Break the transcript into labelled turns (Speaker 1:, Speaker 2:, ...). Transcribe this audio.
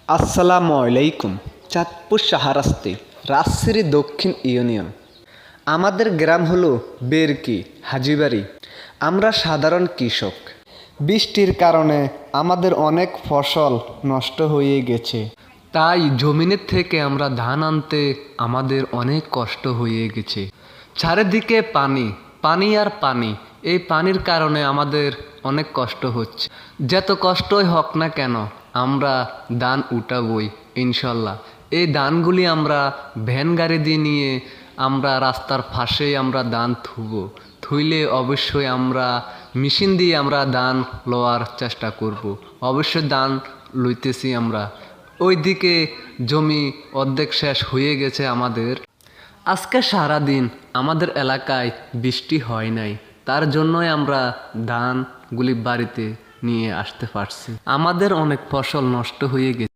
Speaker 1: আসসালামু আলাইকুম। চাঁদপুর শাহরাস্তি রাজশাহী দক্ষিণ ইউনিয়ন। আমাদের গ্রাম হলো বেরকি হাজিবাড়ি। আমরা সাধারণ কৃষক। বৃষ্টির কারণে আমাদের অনেক ফসল নষ্ট হয়ে গেছে, তাই জমিনের থেকে আমরা ধান আনতে আমাদের অনেক কষ্ট হয়ে গেছে। চারিদিকে পানি পানি আর পানি। এই পানির কারণে আমাদের অনেক কষ্ট হচ্ছে। যত কষ্টই হোক না কেন আমরা ধান উঠাবই ইনশাল্লাহ। এই ধানগুলি আমরা ভ্যান গাড়ি দিয়ে নিয়ে আমরা রাস্তার পাশেই আমরা ধান থুইলে অবশ্যই আমরা মেশিন দিয়ে আমরা ধান লওয়ার চেষ্টা করব। অবশ্যই ধান লইতেছি আমরা। ওইদিকে জমি অর্ধেক শেষ হয়ে গেছে আমাদের। আজকে সারাদিন আমাদের এলাকায় বৃষ্টি হয় নাই, তার জন্যই আমরা ধানগুলি বাড়িতে নিয়ে আসতে পারছি। আমাদের অনেক ফসল নষ্ট হয়ে গেছে।